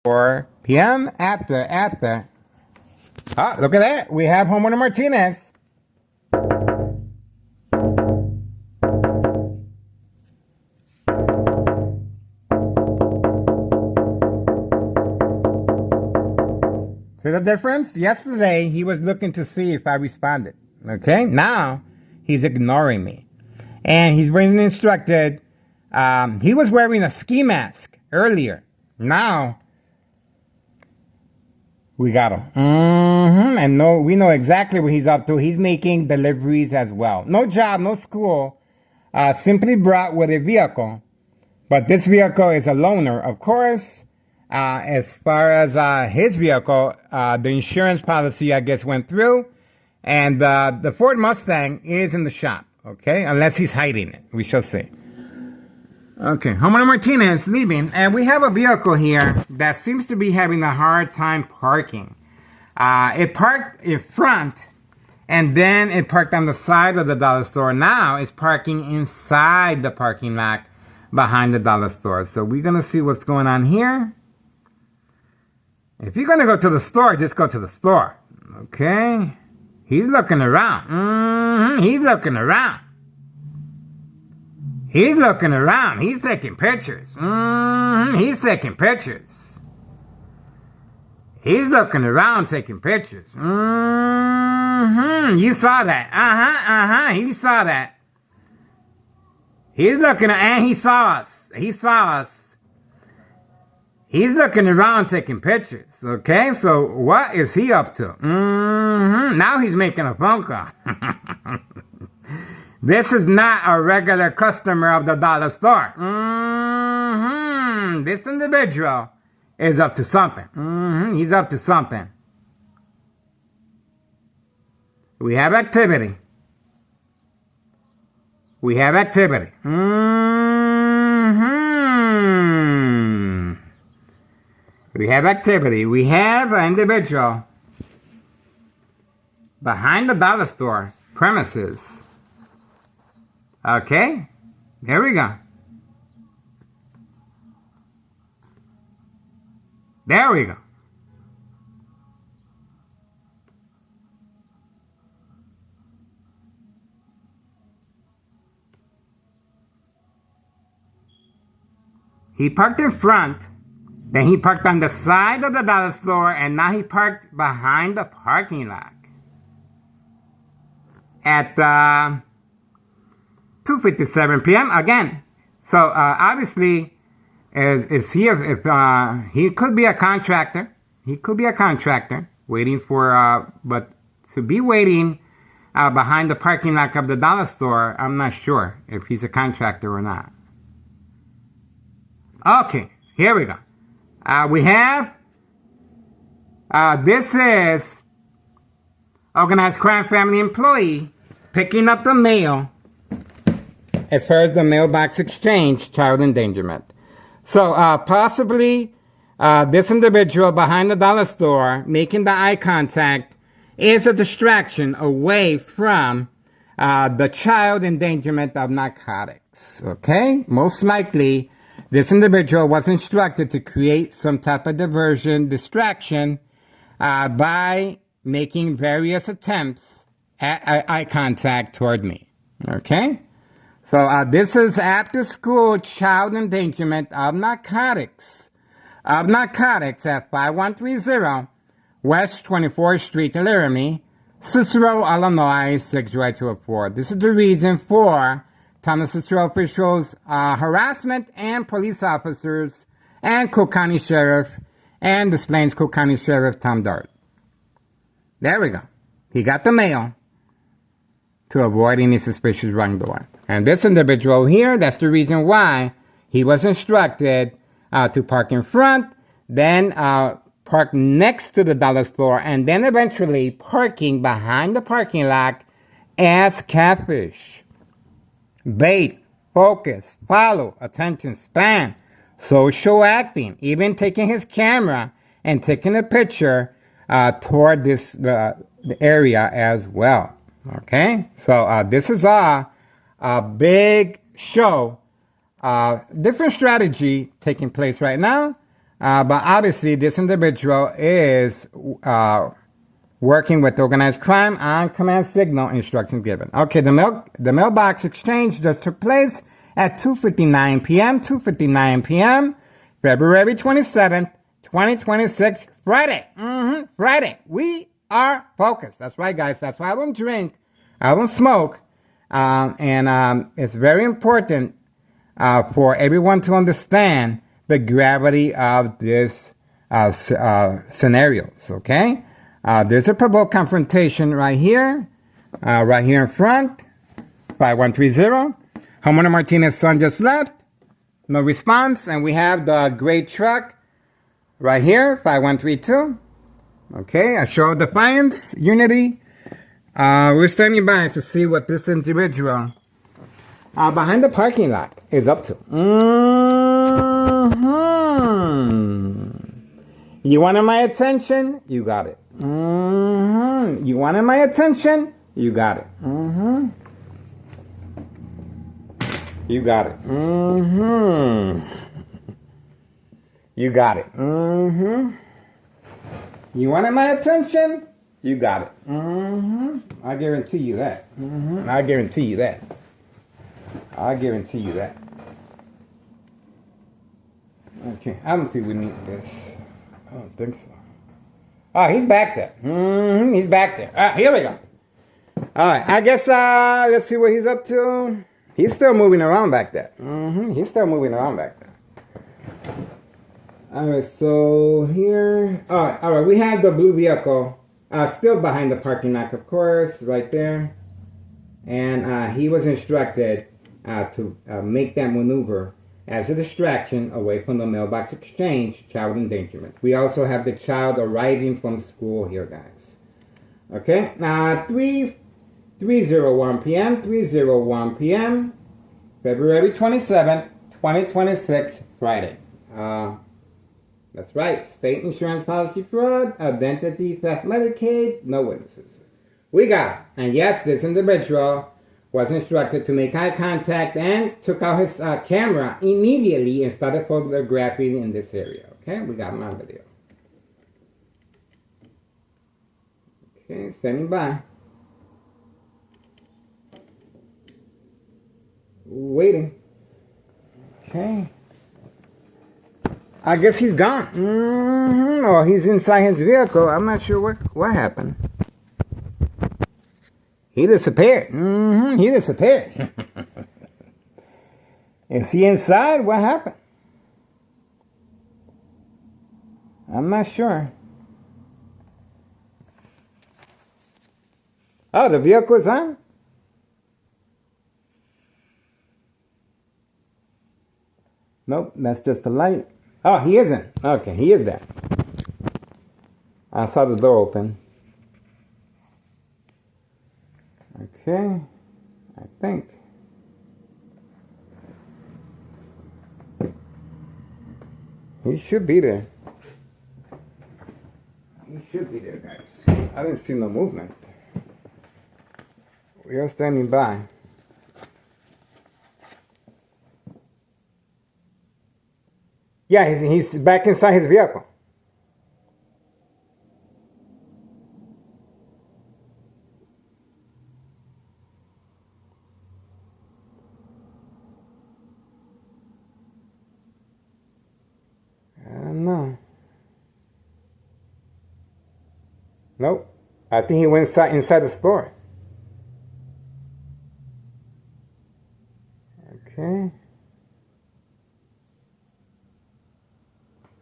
4 p.m. at the. Oh, look at that. We have Homeowner Martinez. See the difference? Yesterday, he was looking to see if I responded. Okay? Now, he's ignoring me. And he's being instructed. He was wearing a ski mask earlier. Now, we got him. And we know exactly what he's up to. He's making deliveries as well. No job, no school. Simply brought with a vehicle. But this vehicle is a loaner, of course. As far as his vehicle, the insurance policy, I guess, went through. And the Ford Mustang is in the shop, okay? Unless he's hiding it. We shall see. Okay, Homeowner Martinez leaving. And we have a vehicle here that seems to be having a hard time parking. It parked in front, and then it parked on the side of the dollar store. Now it's parking inside the parking lot behind the dollar store. So we're going to see what's going on here. If you're going to go to the store, just go to the store. Okay? He's looking around. He's looking around. He's looking around. He's taking pictures. He's taking pictures. He's looking around taking pictures. You saw that. He saw that. He's looking, and he saw us. He saw us. He's looking around taking pictures, okay? So what is he up to? Now he's making a phone call. This is not a regular customer of the dollar store. This individual is up to something. He's up to something. We have activity. We have activity. We have activity. We have an individual behind the dollar store premises. Okay, there we go. There we go. He parked in front. Then he parked on the side of the dollar store, and now he parked behind the parking lot at 2:57 p.m. again. So obviously, is he? If he could be a contractor, he could be a contractor waiting for. But to be waiting behind the parking lot of the dollar store, I'm not sure if he's a contractor or not. Okay, here we go. We have, this is organized crime family employee picking up the mail as far as the mailbox exchange, child endangerment. So possibly this individual behind the dollar store making the eye contact is a distraction away from the child endangerment of narcotics. Okay? Most likely, this individual was instructed to create some type of diversion, distraction, by making various attempts at eye contact toward me. Okay? So this is after school child endangerment of narcotics. At 5130 West 24th Street, Laramie, Cicero, Illinois, 60204. This is the reason for Thomas Cicero officials, harassment and police officers, and Cook County Sheriff, and Des Plaines Cook County Sheriff Tom Dart. There we go. He got the mail to avoid any suspicious wrongdoing. And this individual here, that's the reason why he was instructed to park in front, then park next to the dollar store, and then eventually parking behind the parking lot as catfish. Bait, focus, follow, attention span, social acting, even taking his camera and taking a picture toward the area as well. Okay, so this is a big show, different strategy taking place right now. But obviously, this individual is working with organized crime on command signal instructions given. Okay, the mailbox exchange just took place at 2:59 p.m. 2:59 p.m. February 27th, 2026, Friday. Friday. We are focused. That's right, guys. That's why I don't drink. I don't smoke. And it's very important for everyone to understand the gravity of this scenarios, okay? There's a provoked confrontation right here in front, 5130. Homeowner Martinez's son just left, no response, and we have the gray truck right here, 5132. Okay, a show of defiance, unity. We're standing by to see what this individual behind the parking lot is up to. You wanted my attention? You got it. You wanted my attention? You got it. You got it. You got it. You wanted my attention? You got it. I guarantee you that. I guarantee you that. I guarantee you that. Okay, I don't think we need this. I don't think so. Oh, he's back there. He's back there. Here we go. All right, I guess let's see what he's up to. He's still moving around back there. He's still moving around back there. All right, so here. All right. We have the blue vehicle still behind the parking lot, of course, right there. And he was instructed to make that maneuver as a distraction away from the mailbox exchange, child endangerment. We also have the child arriving from school here, guys. Okay, 3:01 p.m., 3:01 p.m., February 27th, 2026, Friday. That's right, state insurance policy fraud, identity theft, Medicaid, no witnesses. We got it. And yes, this individual was instructed to make eye contact and took out his camera immediately and started photographing in this area. Okay, we got him on video. Okay, standing by. Waiting. Okay. I guess he's gone. Or he's inside his vehicle. I'm not sure what happened. He disappeared. He disappeared. Is he inside? What happened? I'm not sure. Oh, the vehicle is on? Nope, that's just a light. Oh, he isn't. Okay, he is there. I saw the door open. Okay, I think. He should be there. He should be there, guys. I didn't see no movement. We are standing by. Yeah, he's back inside his vehicle. I don't know. Nope. I think he went inside the store. Okay.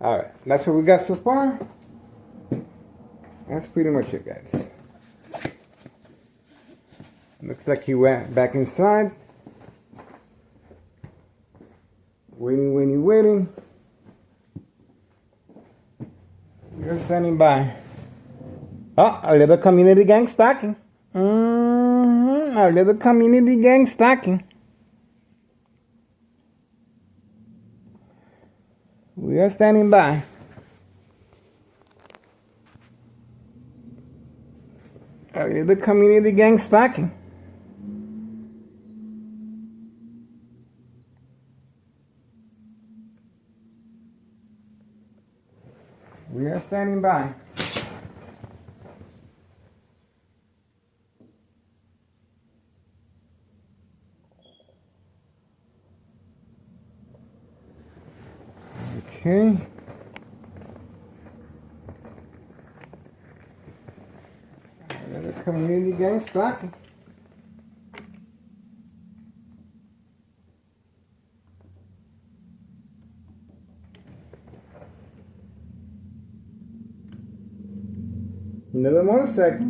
All right, that's what we got so far. That's pretty much it, guys. Looks like he went back inside. Waiting. We're standing by. Oh, a little community gang stalking. A little community gang stalking. We are standing by. The community gang stalking. We are standing by. Okay. Another community gang stalking. Another motorcycle.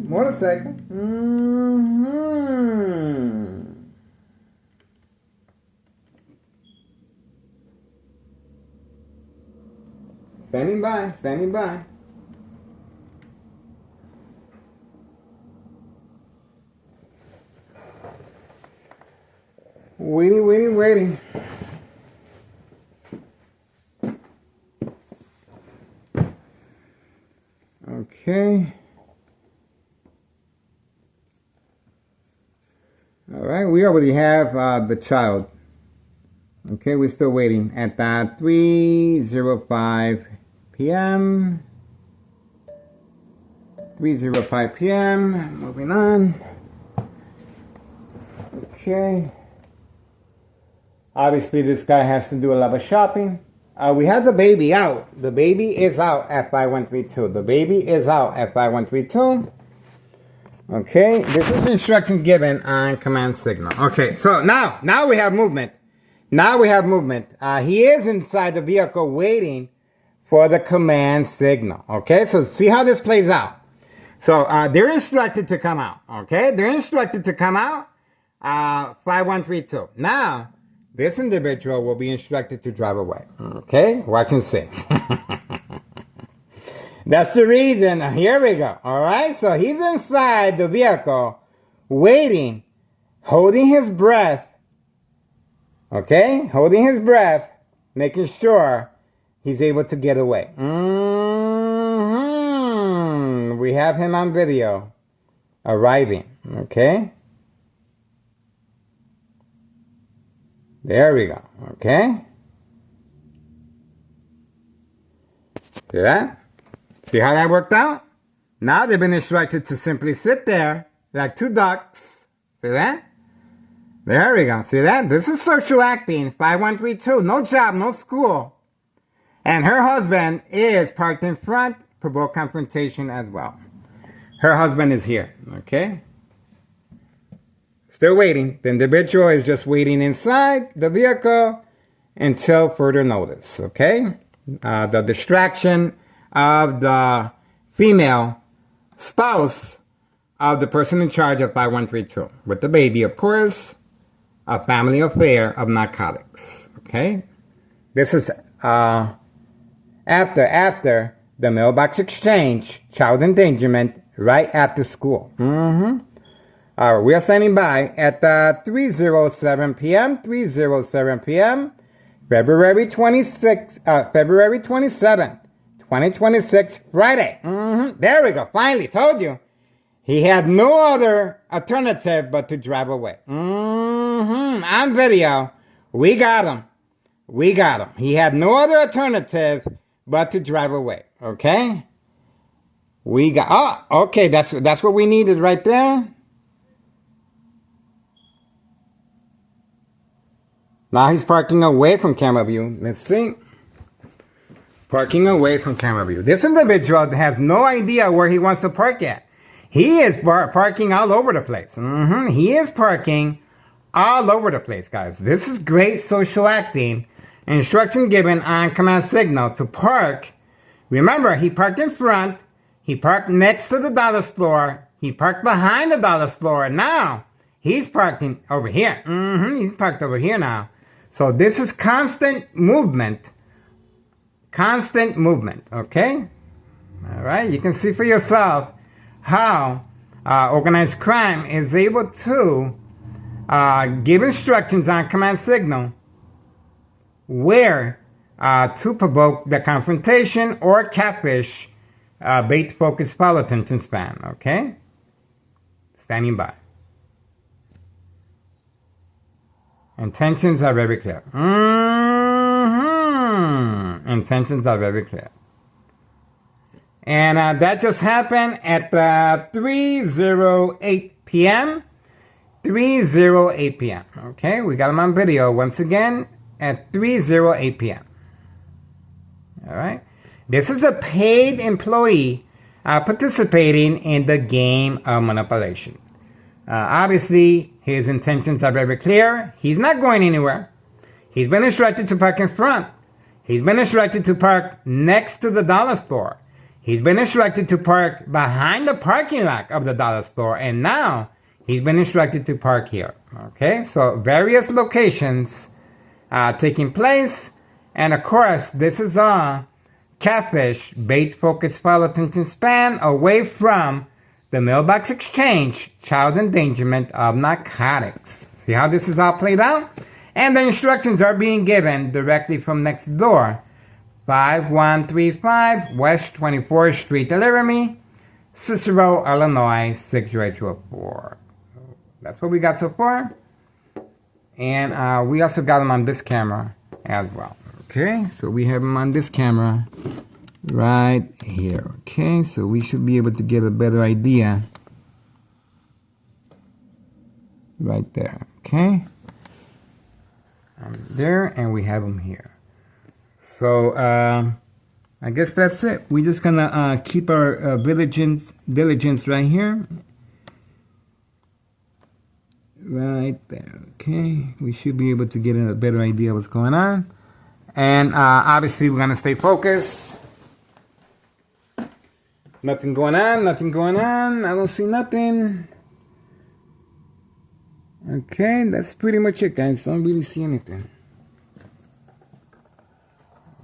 Standing by. Waiting. Okay. All right, we already have the child. Okay, we're still waiting at 3:05 p.m. 3:05 p.m. Moving on. Okay. Obviously, this guy has to do a lot of shopping. We have the baby out. The baby is out at 5132. The baby is out at 5132. Okay, this is instruction given on command signal. Okay, so now we have movement. He is inside the vehicle waiting for the command signal. Okay, so see how this plays out. So they're instructed to come out. Okay, they're instructed to come out. 5132. Now, this individual will be instructed to drive away. Okay, watch and see. That's the reason. Here we go. All right. So he's inside the vehicle, waiting, holding his breath. Okay, holding his breath, making sure he's able to get away. We have him on video arriving. Okay. There we go. Okay. See that? See how that worked out? Now they've been instructed to simply sit there like two ducks. See that? There we go. See that? This is social acting. 5132. No job, no school. And her husband is parked in front. Provoke confrontation as well. Her husband is here. Okay? Still waiting. The individual is just waiting inside the vehicle until further notice. Okay? The distraction of the female spouse of the person in charge of 5132. With the baby, of course. A family affair of narcotics. Okay? This is after the mailbox exchange, child endangerment, right after school. We are standing by at 3:07 p.m. 3:07 p.m. February 27th, 2026, Friday. There we go. Finally, told you. He had no other alternative but to drive away. On video, we got him. He had no other alternative but to drive away. Okay? Okay, that's what we needed right there. Now he's parking away from camera view. Let's see. Parking away from camera view. This individual has no idea where he wants to park at. He is parking all over the place. He is parking all over the place, guys. This is great social acting. Instruction given on command signal to park. Remember, he parked in front. He parked next to the dollar store. He parked behind the dollar store. Now, he's parking over here. He's parked over here now. So this is constant movement. Okay? All right? You can see for yourself how organized crime is able to give instructions on command signal where to provoke the confrontation or catfish bait focus follow attention span. Okay? Standing by. Intentions are very clear. Intentions are very clear. And that just happened at 3:08 p.m. 3:08 p.m. Okay, we got him on video once again at 3:08 p.m. All right. This is a paid employee participating in the game of manipulation. Obviously, his intentions are very clear. He's not going anywhere. He's been instructed to park in front. He's been instructed to park next to the dollar store. He's been instructed to park behind the parking lot of the dollar store. And now he's been instructed to park here. Okay, so various locations taking place. And of course, this is all catfish, bait focus, follow attention span away from the mailbox exchange, child endangerment of narcotics. See how this is all played out? And the instructions are being given directly from next door. 5135 West 24th Street, Laramie, Cicero, Illinois, 60204. That's what we got so far. And we also got them on this camera as well. Okay, so we have them on this camera right here. Okay, so we should be able to get a better idea right there. Okay, there, and we have them here. So I guess that's it. We're just gonna keep our diligence right here, right there. Okay, we should be able to get a better idea of what's going on. And obviously we're going to stay focused. Nothing going on, nothing going on. I don't see nothing. Okay, that's pretty much it, guys. Don't really see anything.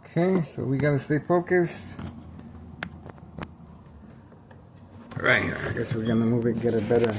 Okay, so we got to stay focused. Right here. I guess we're going to move it, get a better